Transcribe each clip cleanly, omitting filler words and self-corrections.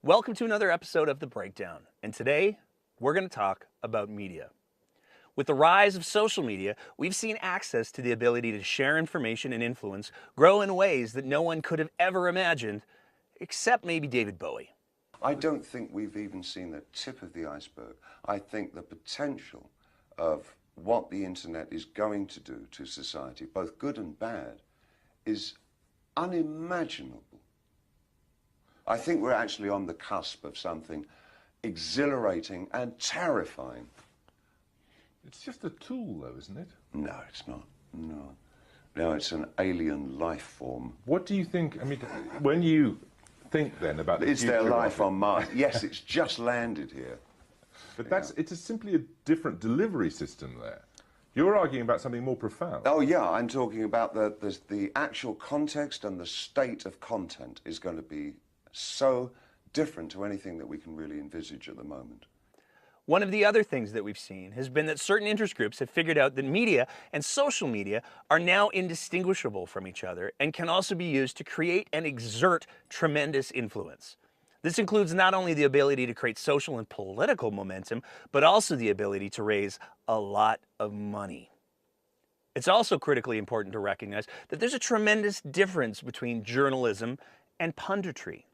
Welcome to another episode of The Breakdown, and today we're going to talk about media. With the rise of social media, we've seen access to the ability to share information and influence grow in ways that no one could have ever imagined, except maybe David Bowie. I don't think we've even seen the tip of the iceberg. I think the potential of what the internet is going to do to society, both good and bad, is unimaginable. I think we're actually on the cusp of something exhilarating and terrifying. It's just a tool, though, isn't it? No, it's not. No, it's an alien life form. What do you think, I mean, when you think then about the Is there future life of it, on Mars? Yes, it's just landed here. but it's simply a different delivery system there. You're arguing about something more profound. Oh yeah, I'm talking about the actual context, and the state of content is going to be so different to anything that we can really envisage at the moment. One of the other things that we've seen has been that certain interest groups have figured out that media and social media are now indistinguishable from each other and can also be used to create and exert tremendous influence. This includes not only the ability to create social and political momentum, but also the ability to raise a lot of money. It's also critically important to recognize that there's a tremendous difference between journalism and punditry.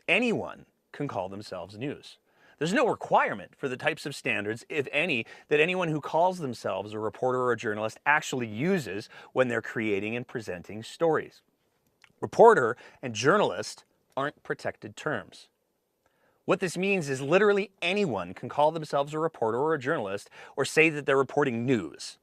Anyone can call themselves news. There's no requirement for the types of standards, if any, that anyone who calls themselves a reporter or a journalist actually uses when they're creating and presenting stories. Reporter and journalist aren't protected terms. What this means is literally anyone can call themselves a reporter or a journalist or say that they're reporting news.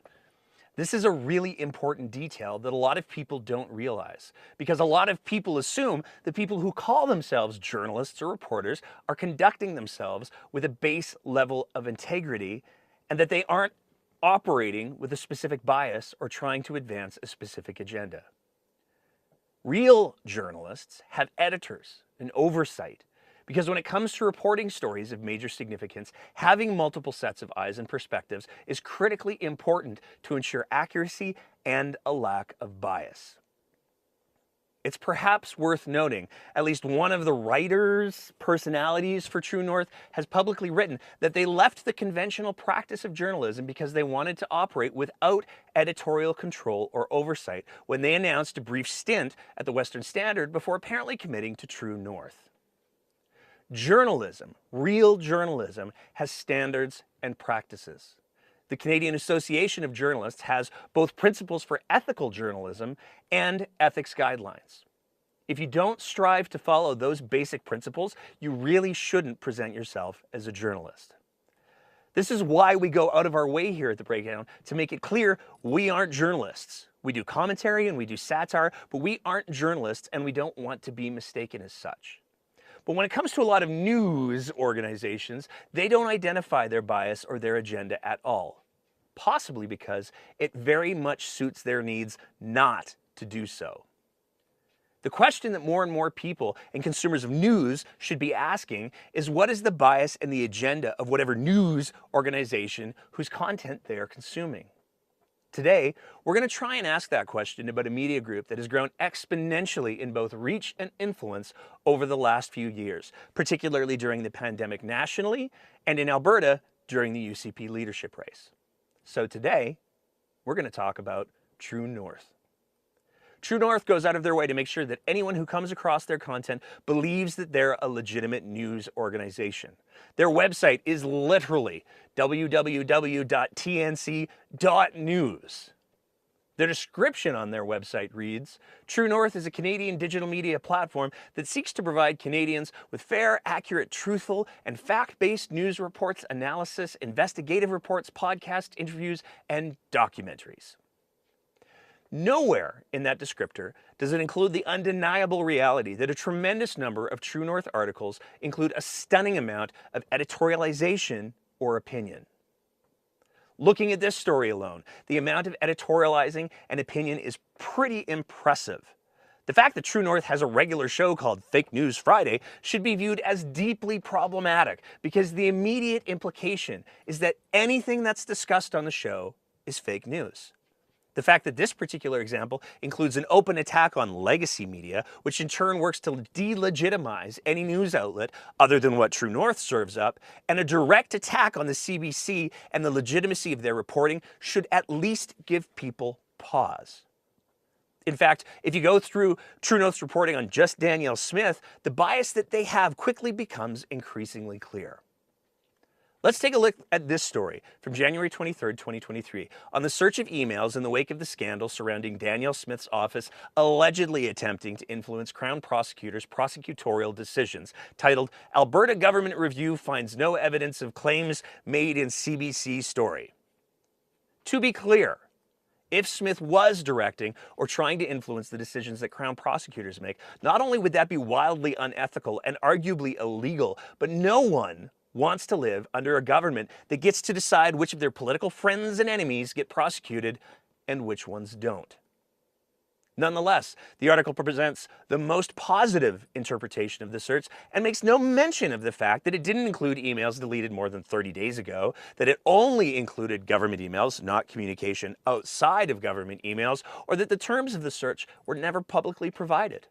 This is a really important detail that a lot of people don't realize, because a lot of people assume that people who call themselves journalists or reporters are conducting themselves with a base level of integrity and that they aren't operating with a specific bias or trying to advance a specific agenda. Real journalists have editors and oversight, because when it comes to reporting stories of major significance, having multiple sets of eyes and perspectives is critically important to ensure accuracy and a lack of bias. It's perhaps worth noting, at least one of the writers, personalities for True North has publicly written that they left the conventional practice of journalism because they wanted to operate without editorial control or oversight when they announced a brief stint at the Western Standard before apparently committing to True North. Journalism, real journalism, has standards and practices. The Canadian Association of Journalists has both principles for ethical journalism and ethics guidelines. If you don't strive to follow those basic principles, you really shouldn't present yourself as a journalist. This is why we go out of our way here at The Breakdown to make it clear we aren't journalists. We do commentary and we do satire, but we aren't journalists and we don't want to be mistaken as such. But when it comes to a lot of news organizations, they don't identify their bias or their agenda at all, possibly because it very much suits their needs not to do so. The question that more and more people and consumers of news should be asking is, what is the bias and the agenda of whatever news organization whose content they are consuming? Today, we're going to try and ask that question about a media group that has grown exponentially in both reach and influence over the last few years, particularly during the pandemic nationally and in Alberta during the UCP leadership race. So today, we're going to talk about True North. True North goes out of their way to make sure that anyone who comes across their content believes that they're a legitimate news organization. Their website is literally www.tnc.news. Their description on their website reads, True North is a Canadian digital media platform that seeks to provide Canadians with fair, accurate, truthful, and fact-based news reports, analysis, investigative reports, podcasts, interviews, and documentaries. Nowhere in that descriptor does it include the undeniable reality that a tremendous number of True North articles include a stunning amount of editorialization or opinion. Looking at this story alone, the amount of editorializing and opinion is pretty impressive. The fact that True North has a regular show called Fake News Friday should be viewed as deeply problematic because the immediate implication is that anything that's discussed on the show is fake news. The fact that this particular example includes an open attack on legacy media, which in turn works to delegitimize any news outlet other than what True North serves up, and a direct attack on the CBC and the legitimacy of their reporting should at least give people pause. In fact, if you go through True North's reporting on just Danielle Smith, the bias that they have quickly becomes increasingly clear. Let's take a look at this story from January 23, 2023, on the search of emails in the wake of the scandal surrounding Danielle Smith's office allegedly attempting to influence Crown prosecutors' prosecutorial decisions, titled "Alberta Government Review Finds No Evidence of Claims Made in CBC Story." To be clear, if Smith was directing or trying to influence the decisions that Crown prosecutors make, not only would that be wildly unethical and arguably illegal, but no one wants to live under a government that gets to decide which of their political friends and enemies get prosecuted and which ones don't. Nonetheless, the article presents the most positive interpretation of the search and makes no mention of the fact that it didn't include emails deleted more than 30 days ago, that it only included government emails, not communication outside of government emails, or that the terms of the search were never publicly provided.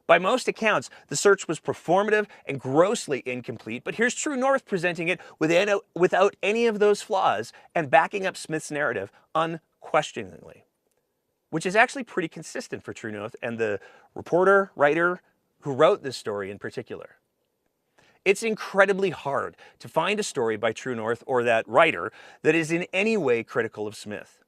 By most accounts, the search was performative and grossly incomplete, but here's True North presenting it without any of those flaws and backing up Smith's narrative unquestioningly, which is actually pretty consistent for True North and the reporter, writer who wrote this story in particular. It's incredibly hard to find a story by True North or that writer that is in any way critical of Smith.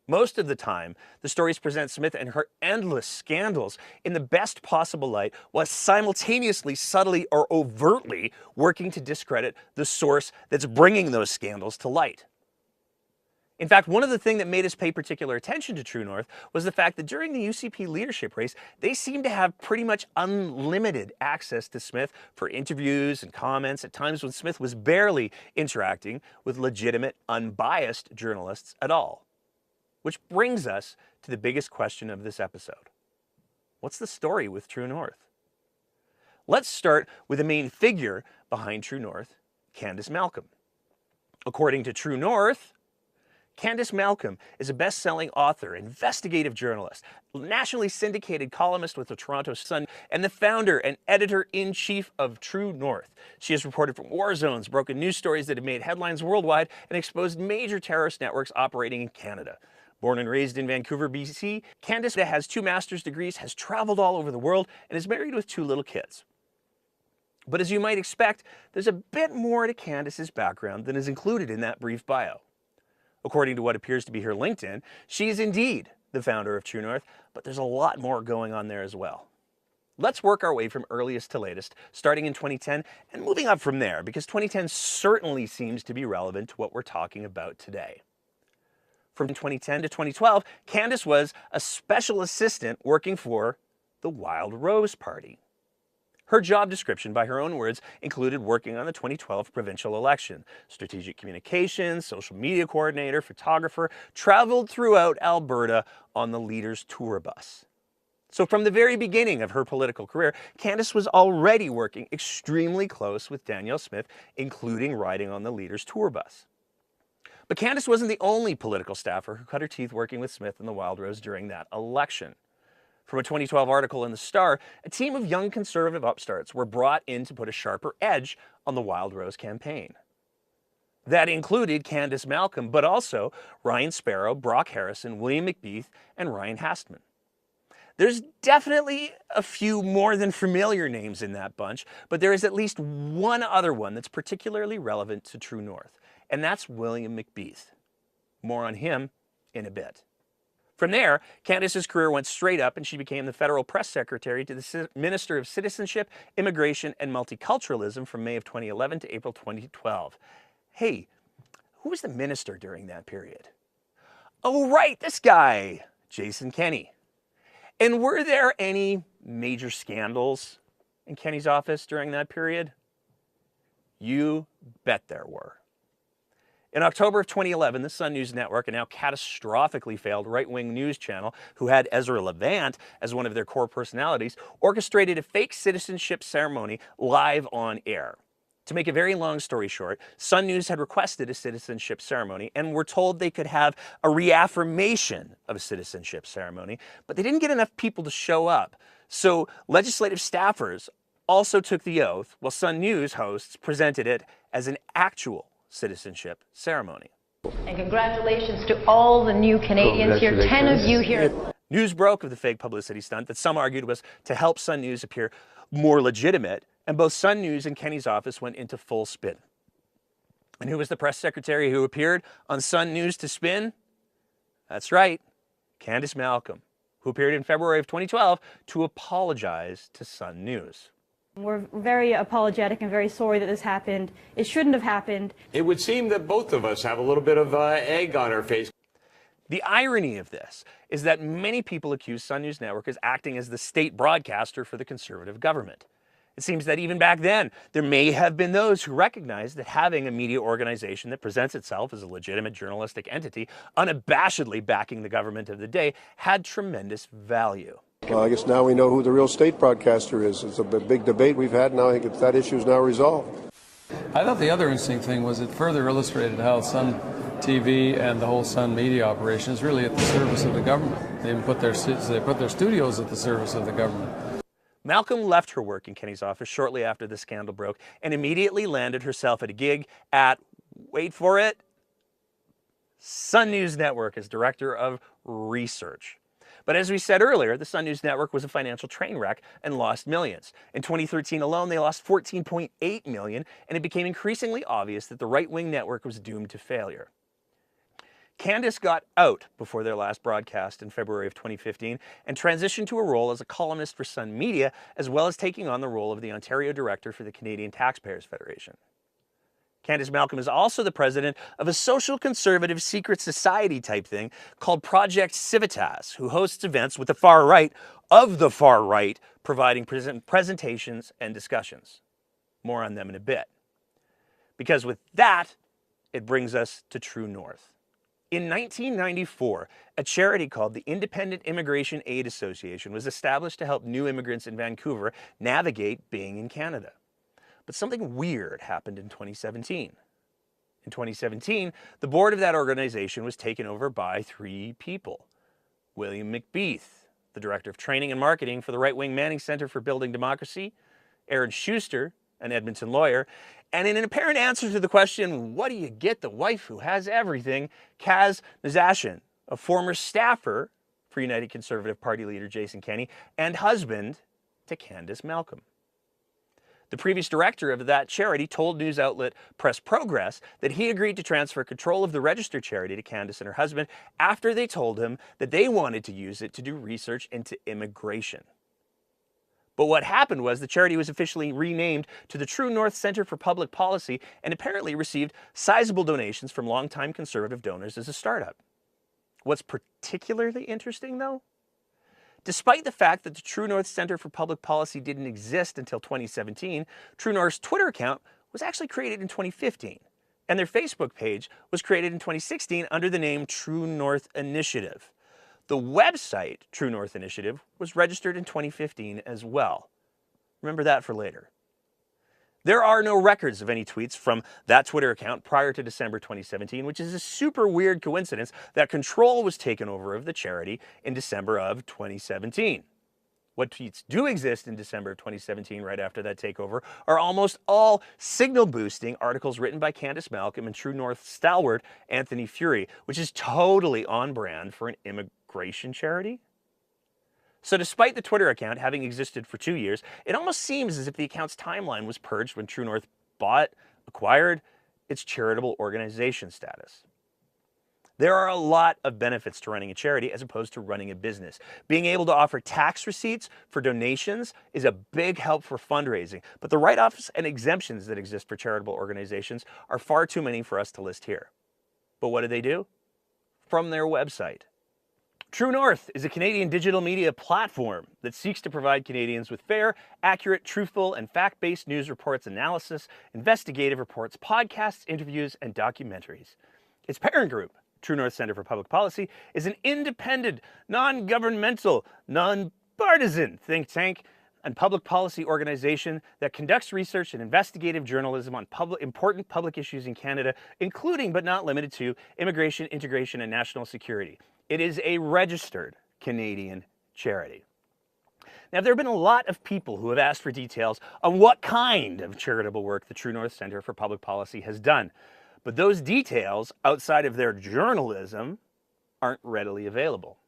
Most of the time, the stories present Smith and her endless scandals in the best possible light, while simultaneously, subtly, or overtly working to discredit the source that's bringing those scandals to light. In fact, one of the things that made us pay particular attention to True North was the fact that during the UCP leadership race, they seemed to have pretty much unlimited access to Smith for interviews and comments at times when Smith was barely interacting with legitimate, unbiased journalists at all. Which brings us to the biggest question of this episode. What's the story with True North? Let's start with the main figure behind True North, Candice Malcolm. According to True North, Candice Malcolm is a best-selling author, investigative journalist, nationally syndicated columnist with the Toronto Sun, and the founder and editor-in-chief of True North. She has reported from war zones, broken news stories that have made headlines worldwide, and exposed major terrorist networks operating in Canada. Born and raised in Vancouver, BC, Candice has 2 master's degrees, has traveled all over the world, and is married with 2 little kids. But as you might expect, there's a bit more to Candice's background than is included in that brief bio. According to what appears to be her LinkedIn, she is indeed the founder of True North, but there's a lot more going on there as well. Let's work our way from earliest to latest, starting in 2010 and moving up from there, because 2010 certainly seems to be relevant to what we're talking about today. From 2010 to 2012, Candice was a special assistant working for the Wild Rose Party. Her job description, by her own words, included working on the 2012 provincial election, strategic communications, social media coordinator, photographer, traveled throughout Alberta on the Leaders tour bus. So from the very beginning of her political career, Candice was already working extremely close with Danielle Smith, including riding on the Leaders tour bus. But Candice wasn't the only political staffer who cut her teeth working with Smith and the Wild Rose during that election. From a 2012 article in The Star, a team of young conservative upstarts were brought in to put a sharper edge on the Wild Rose campaign. That included Candice Malcolm, but also Ryan Sparrow, Brock Harrison, William McBeath, and Ryan Hastman. There's definitely a few more than familiar names in that bunch, but there is at least one other one that's particularly relevant to True North, and that's William McBeath. More on him in a bit. From there, Candice's career went straight up and she became the federal press secretary to the Minister of Citizenship, Immigration, and Multiculturalism from May of 2011 to April 2012. Hey, who was the minister during that period? Oh, right, this guy, Jason Kenney. And were there any major scandals in Kenney's office during that period? You bet there were. In October of 2011, the Sun News Network, a now catastrophically failed right-wing news channel who had Ezra Levant as one of their core personalities, orchestrated a fake citizenship ceremony live on air. To make a very long story short, Sun News had requested a citizenship ceremony and were told they could have a reaffirmation of a citizenship ceremony, but they didn't get enough people to show up. So legislative staffers also took the oath, while Sun News hosts presented it as an actual citizenship ceremony. And congratulations to all the new Canadians here, 10 of you here. News broke of the fake publicity stunt that some argued was to help Sun News appear more legitimate, and both Sun News and Kenney's office went into full spin. And who was the press secretary who appeared on Sun News to spin? That's right, Candice Malcolm, who appeared in February of 2012 to apologize to Sun News. We're very apologetic and very sorry that this happened. It shouldn't have happened. It would seem that both of us have a little bit of egg on our face. The irony of this is that many people accuse Sun News Network as acting as the state broadcaster for the Conservative government. It seems that even back then, there may have been those who recognized that having a media organization that presents itself as a legitimate journalistic entity, unabashedly backing the government of the day, had tremendous value. Well, I guess now we know who the real state broadcaster is. It's a big debate we've had. Now I think that issue is now resolved. I thought the other interesting thing was it further illustrated how Sun TV and the whole Sun media operation is really at the service of the government. They even put their studios at the service of the government. Malcolm left her work in Kenney's office shortly after the scandal broke and immediately landed herself at a gig at, wait for it, Sun News Network as Director of Research. But as we said earlier, the Sun News Network was a financial train wreck and lost millions. In 2013 alone, they lost $14.8 million, and it became increasingly obvious that the right-wing network was doomed to failure. Candice got out before their last broadcast in February of 2015 and transitioned to a role as a columnist for Sun Media, as well as taking on the role of the Ontario Director for the Canadian Taxpayers Federation. Candice Malcolm is also the president of a social conservative secret society type thing called Project Civitas, who hosts events with the far right of the far right, providing presentations and discussions. More on them in a bit. Because with that, it brings us to True North. In 1994, a charity called the Independent Immigration Aid Association was established to help new immigrants in Vancouver navigate being in Canada. But something weird happened in 2017. In 2017, the board of that organization was taken over by three people. William McBeath, the Director of Training and Marketing for the right-wing Manning Center for Building Democracy, Aaron Schuster, an Edmonton lawyer, and in an apparent answer to the question, what do you get the wife who has everything, Kaz Nazashian, a former staffer for United Conservative Party leader Jason Kenney and husband to Candice Malcolm. The previous director of that charity told news outlet Press Progress that he agreed to transfer control of the registered charity to Candice and her husband after they told him that they wanted to use it to do research into immigration. But what happened was the charity was officially renamed to the True North Center for Public Policy and apparently received sizable donations from longtime conservative donors as a startup. What's particularly interesting, though? Despite the fact that the True North Center for Public Policy didn't exist until 2017, True North's Twitter account was actually created in 2015, and their Facebook page was created in 2016 under the name True North Initiative. The website, True North Initiative, was registered in 2015 as well. Remember that for later. There are no records of any tweets from that Twitter account prior to December 2017, which is a super weird coincidence that control was taken over of the charity in December of 2017. What tweets do exist in December of 2017, right after that takeover, are almost all signal-boosting articles written by Candice Malcolm and True North stalwart Anthony Furey, which is totally on brand for an immigration charity. So despite the Twitter account having existed for 2 years, it almost seems as if the account's timeline was purged when True North acquired its charitable organization status. There are a lot of benefits to running a charity as opposed to running a business. Being able to offer tax receipts for donations is a big help for fundraising, but the write-offs and exemptions that exist for charitable organizations are far too many for us to list here. But what do? From their website. True North is a Canadian digital media platform that seeks to provide Canadians with fair, accurate, truthful, and fact-based news reports, analysis, investigative reports, podcasts, interviews, and documentaries. Its parent group, True North Centre for Public Policy, is an independent, non-governmental, non-partisan think tank and public policy organization that conducts research and investigative journalism on important public issues in Canada, including but not limited to immigration, integration, and national security. It is a registered Canadian charity. Now, there have been a lot of people who have asked for details on what kind of charitable work the True North Centre for Public Policy has done, but those details, outside of their journalism, aren't readily available.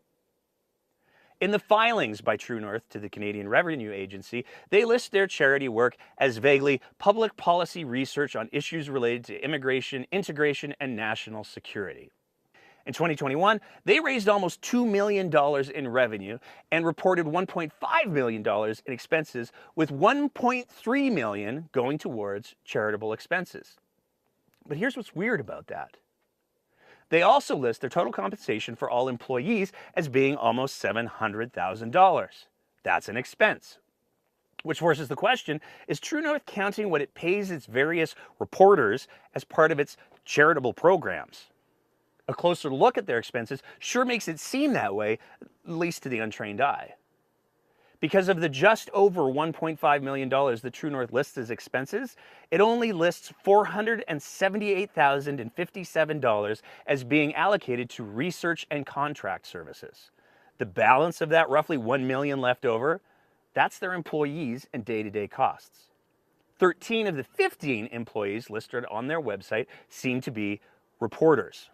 In the filings by True North to the Canadian Revenue Agency, they list their charity work as vaguely public policy research on issues related to immigration, integration, and national security. In 2021, they raised almost $2 million in revenue and reported $1.5 million in expenses, with $1.3 million going towards charitable expenses. But here's what's weird about that. They also list their total compensation for all employees as being almost $700,000. That's an expense. Which forces the question, is True North counting what it pays its various reporters as part of its charitable programs? A closer look at their expenses sure makes it seem that way, at least to the untrained eye. Because of the just over $1.5 million that True North lists as expenses, it only lists $478,057 as being allocated to research and contract services. The balance of that, roughly $1 million left over, that's their employees and day-to-day costs. 13 of the 15 employees listed on their website seem to be reporters.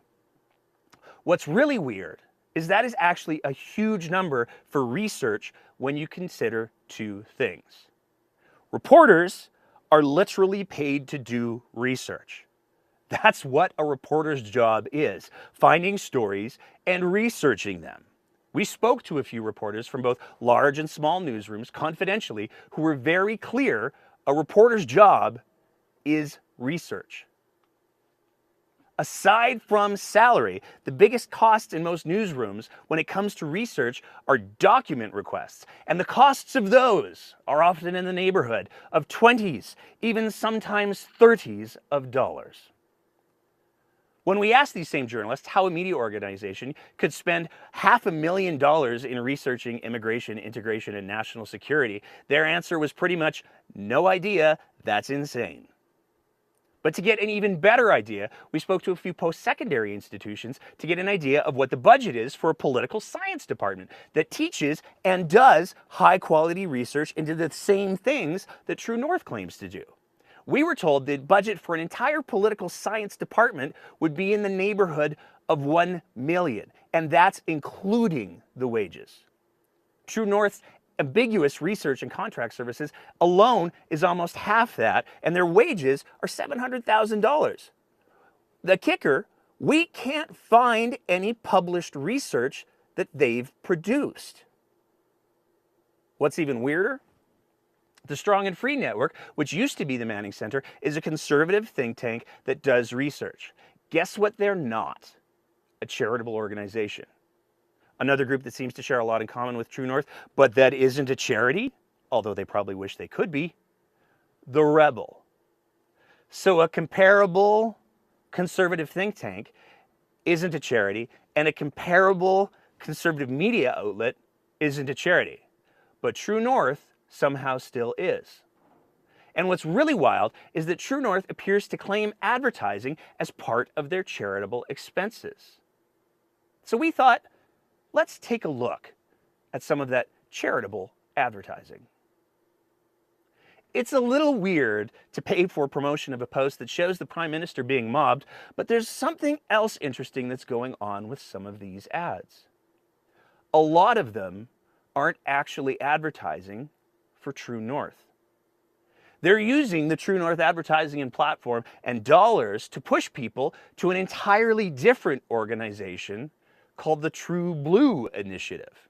What's really weird is that is actually a huge number for research when you consider two things. Reporters are literally paid to do research. That's what a reporter's job is, finding stories and researching them. We spoke to a few reporters from both large and small newsrooms confidentially who were very clear a reporter's job is research. Aside from salary, the biggest costs in most newsrooms when it comes to research are document requests, and the costs of those are often in the neighborhood of 20s, even sometimes 30s of dollars. When we asked these same journalists how a media organization could spend $500,000 in researching immigration, integration, and national security, their answer was pretty much, no idea, that's insane. But to get an even better idea, we spoke to a few post-secondary institutions to get an idea of what the budget is for a political science department that teaches and does high-quality research into the same things that True North claims to do. We were told the budget for an entire political science department would be in the neighborhood of $1 million, and that's including the wages. True North's ambiguous research and contract services alone is almost half that, and their wages are $700,000. The kicker, we can't find any published research that they've produced. What's even weirder? The Strong and Free Network, which used to be the Manning Center, is a conservative think tank that does research. Guess what they're not? A charitable organization. Another group that seems to share a lot in common with True North, but that isn't a charity, although they probably wish they could be, the Rebel. So a comparable conservative think tank isn't a charity, and a comparable conservative media outlet isn't a charity. But True North somehow still is. And what's really wild is that True North appears to claim advertising as part of their charitable expenses. So we thought, let's take a look at some of that charitable advertising. It's a little weird to pay for promotion of a post that shows the Prime Minister being mobbed, but there's something else interesting that's going on with some of these ads. A lot of them aren't actually advertising for True North. They're using the True North advertising and platform and dollars to push people to an entirely different organization called the True Blue Initiative.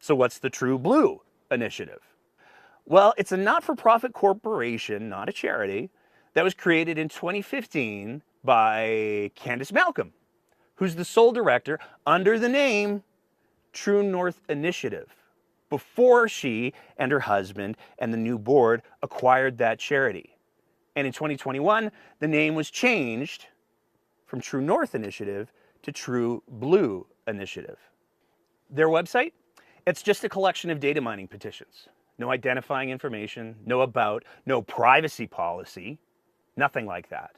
So what's the True Blue Initiative? Well, it's a not-for-profit corporation, not a charity, that was created in 2015 by Candace Malcolm, who's the sole director under the name True North Initiative before she and her husband and the new board acquired that charity. And in 2021, the name was changed from True North Initiative to True Blue Initiative. Their website? It's just a collection of data mining petitions. No identifying information, no about, no privacy policy, nothing like that.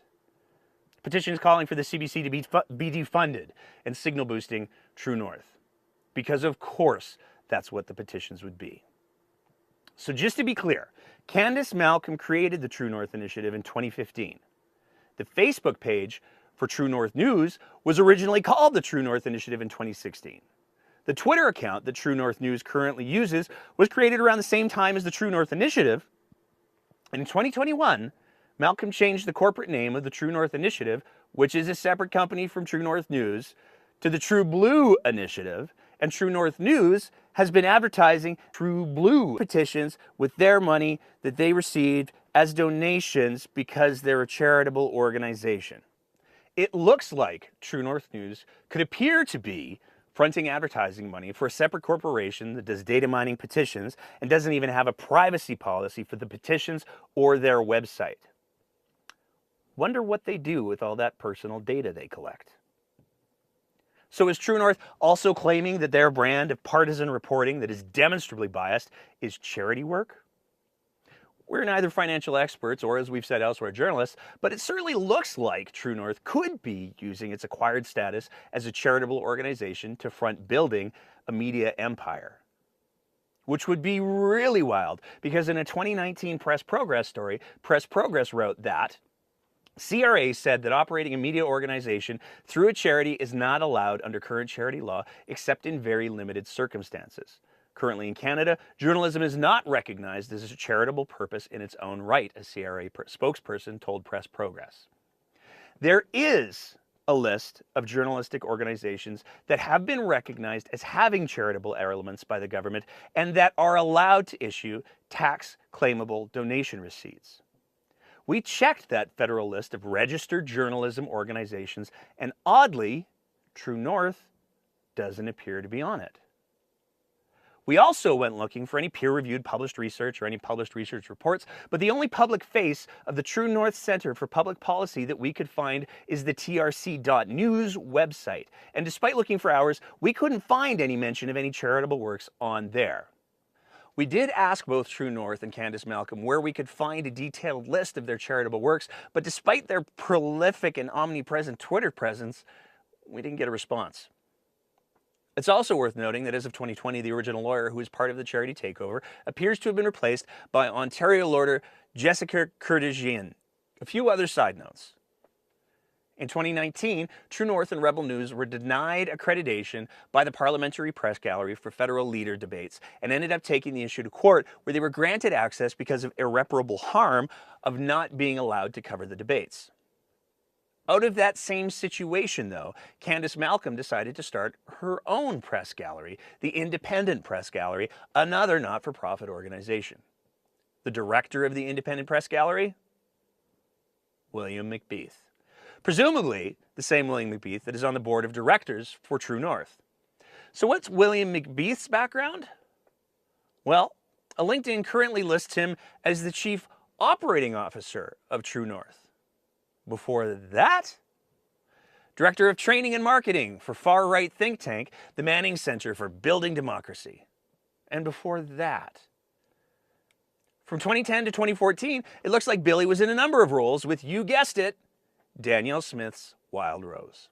Petitions calling for the CBC to be defunded and signal boosting True North. Because of course, that's what the petitions would be. So just to be clear, Candace Malcolm created the True North Initiative in 2015. The Facebook page for True North News was originally called the True North Initiative in 2016. The Twitter account that True North News currently uses was created around the same time as the True North Initiative. And in 2021, Malcolm changed the corporate name of the True North Initiative, which is a separate company from True North News, to the True Blue Initiative, and True North News has been advertising True Blue petitions with their money that they received as donations because they're a charitable organization. It looks like True North News could appear to be fronting advertising money for a separate corporation that does data mining petitions and doesn't even have a privacy policy for the petitions or their website. Wonder what they do with all that personal data they collect. So is True North also claiming that their brand of partisan reporting that is demonstrably biased is charity work? We're neither financial experts or, as we've said elsewhere, journalists, but it certainly looks like True North could be using its acquired status as a charitable organization to front building a media empire. Which would be really wild, because in a 2019 Press Progress story, Press Progress wrote that CRA said that operating a media organization through a charity is not allowed under current charity law except in very limited circumstances. Currently in Canada, journalism is not recognized as a charitable purpose in its own right, a CRA spokesperson told Press Progress. There is a list of journalistic organizations that have been recognized as having charitable elements by the government and that are allowed to issue tax-claimable donation receipts. We checked that federal list of registered journalism organizations, and oddly, True North doesn't appear to be on it. We also went looking for any peer-reviewed published research or any published research reports, but the only public face of the True North Center for Public Policy that we could find is the trc.news website. And despite looking for hours, we couldn't find any mention of any charitable works on there. We did ask both True North and Candace Malcolm where we could find a detailed list of their charitable works, but despite their prolific and omnipresent Twitter presence, we didn't get a response. It's also worth noting that as of 2020, the original lawyer who was part of the charity takeover appears to have been replaced by Ontario lawyer Jessica Kurdajian. A few other side notes. In 2019, True North and Rebel News were denied accreditation by the Parliamentary Press Gallery for federal leader debates and ended up taking the issue to court, where they were granted access because of irreparable harm of not being allowed to cover the debates. Out of that same situation, though, Candace Malcolm decided to start her own press gallery, the Independent Press Gallery, another not-for-profit organization. The director of the Independent Press Gallery? William McBeath. Presumably the same William McBeath that is on the board of directors for True North. So what's William McBeath's background? Well, a LinkedIn currently lists him as the chief operating officer of True North. Before that, director of training and marketing for far-right think tank, the Manning Center for Building Democracy. And before that, from 2010 to 2014, it looks like Billy was in a number of roles with, you guessed it, Danielle Smiths' Wild Rose.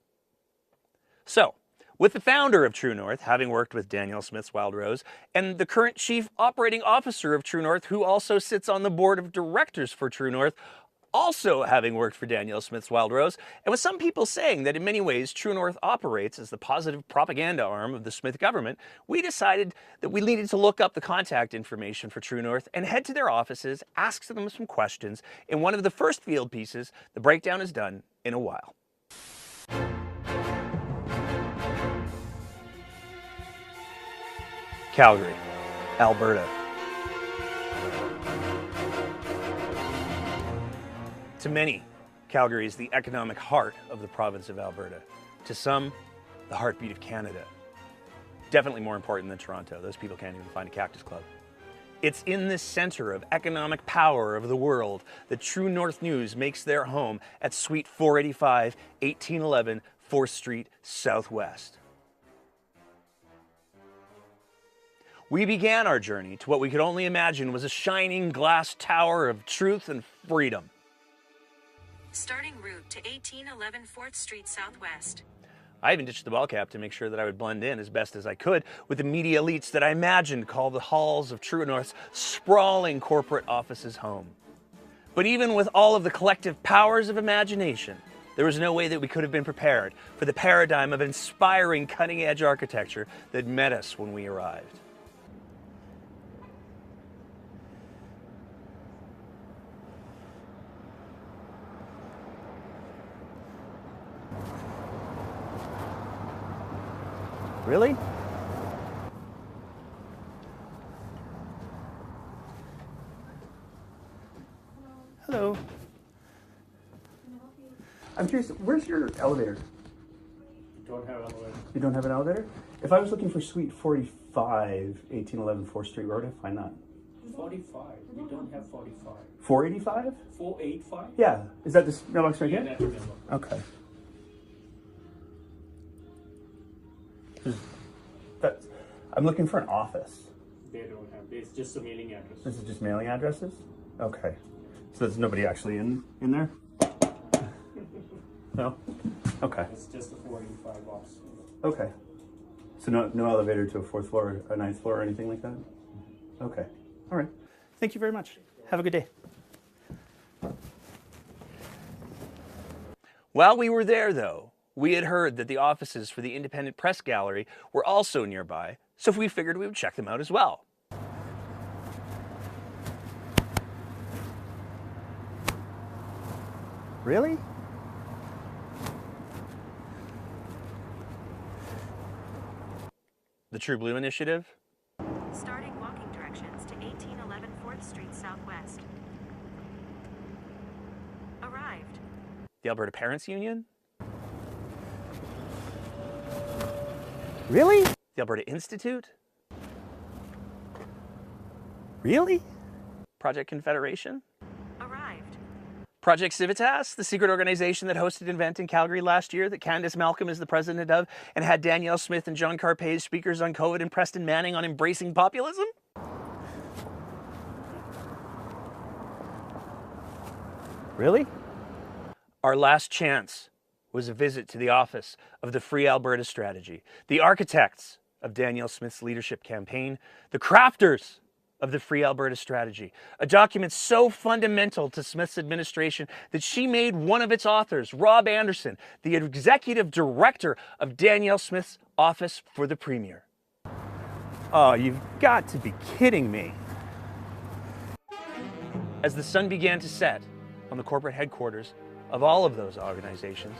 So, with the founder of True North having worked with Danielle Smiths' Wild Rose, and the current chief operating officer of True North, who also sits on the board of directors for True North, also having worked for Danielle Smiths' Wild Rose, and with some people saying that in many ways True North operates as the positive propaganda arm of the Smith government, we decided that we needed to look up the contact information for True North and head to their offices, ask them some questions. In one of the first field pieces, the breakdown is done in a while. Calgary, Alberta. To many, Calgary is the economic heart of the province of Alberta. To some, the heartbeat of Canada. Definitely more important than Toronto. Those people can't even find a Cactus Club. It's in this center of economic power of the world that True North News makes their home at Suite 485, 1811 4th Street Southwest. We began our journey to what we could only imagine was a shining glass tower of truth and freedom. Starting route to 1811 4th Street Southwest. I even ditched the ball cap to make sure that I would blend in as best as I could with the media elites that I imagined call the halls of True North's sprawling corporate offices home. But even with all of the collective powers of imagination, there was no way that we could have been prepared for the paradigm of inspiring cutting-edge architecture that met us when we arrived. Really? Hello. I'm curious, where's your elevator? Don't have elevator. You don't have an elevator? If I was looking for Suite 45, 1811 4th Street, where would I find that? 45. We don't have 45. 485? 485? Yeah. Is that this mailbox right Yeah, here? that's your mailbox. Okay. I'm looking for an office. They don't have. It's just a mailing address. This is just mailing addresses? Okay. So there's nobody actually in there? No? Okay. It's just a 485 office. Okay. So no elevator to a 4th floor, a 9th floor, or anything like that? Okay. All right. Thank you very much. Have a good day. While we were there, though, we had heard that the offices for the Independent Press Gallery were also nearby, so we figured we would check them out as well. Really? The True Blue Initiative? Starting walking directions to 1811 4th Street Southwest. Arrived. The Alberta Parents Union? Really? The Alberta Institute? Really? Project Confederation? Arrived. Project Civitas, the secret organization that hosted an event in Calgary last year that Candace Malcolm is the president of and had Danielle Smiths and John Carpe as speakers on COVID and Preston Manning on embracing populism? Really? Our last chance was a visit to the office of the Free Alberta Strategy, the architects of Danielle Smith's leadership campaign, the crafters of the Free Alberta Strategy, a document so fundamental to Smith's administration that she made one of its authors, Rob Anderson, the executive director of Danielle Smith's office for the Premier. Oh, you've got to be kidding me. As the sun began to set on the corporate headquarters of all of those organizations,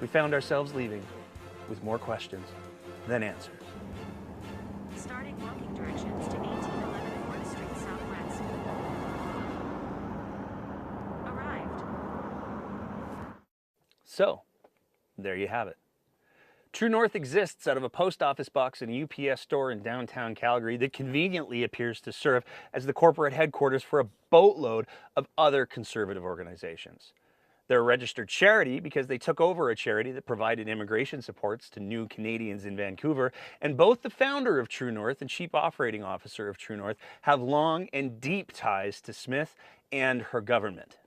we found ourselves leaving with more questions than answers. Starting walking directions to 1811 4th Street Southwest. Arrived. So, there you have it. True North exists out of a post office box and a UPS store in downtown Calgary that conveniently appears to serve as the corporate headquarters for a boatload of other conservative organizations. They're a registered charity because they took over a charity that provided immigration supports to new Canadians in Vancouver, and both the founder of True North and chief operating officer of True North have long and deep ties to Smith and her government.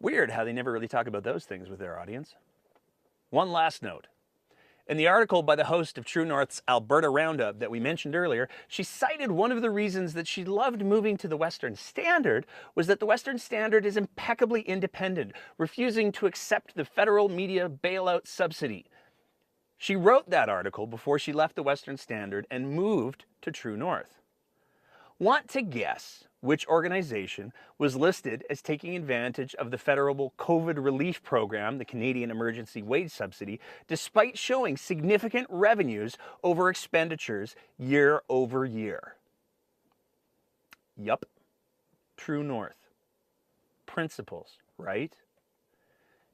Weird how they never really talk about those things with their audience. One last note. In the article by the host of True North's Alberta Roundup that we mentioned earlier, she cited one of the reasons that she loved moving to the Western Standard was that the Western Standard is impeccably independent, refusing to accept the federal media bailout subsidy. She wrote that article before she left the Western Standard and moved to True North. Want to guess which organization was listed as taking advantage of the federal COVID relief program, the Canadian Emergency Wage Subsidy, despite showing significant revenues over expenditures year over year? Yup, True North. Principles, right?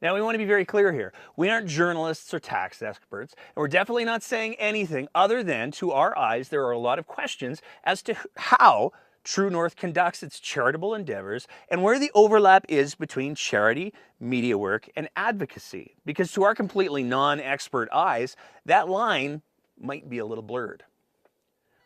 Now, we want to be very clear here. We aren't journalists or tax experts, and we're definitely not saying anything other than, to our eyes, there are a lot of questions as to how True North conducts its charitable endeavors and where the overlap is between charity, media work, and advocacy. Because to our completely non-expert eyes, that line might be a little blurred.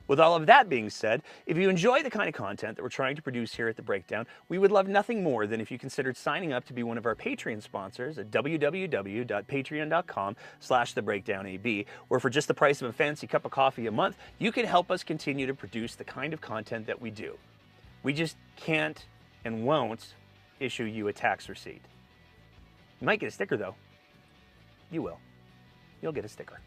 With all of that being said, if you enjoy the kind of content that we're trying to produce here at The Breakdown, we would love nothing more than if you considered signing up to be one of our Patreon sponsors at www.patreon.com/thebreakdownab, where for just the price of a fancy cup of coffee a month, you can help us continue to produce the kind of content that we do. We just can't and won't issue you a tax receipt. You might get a sticker though. You will. You'll get a sticker.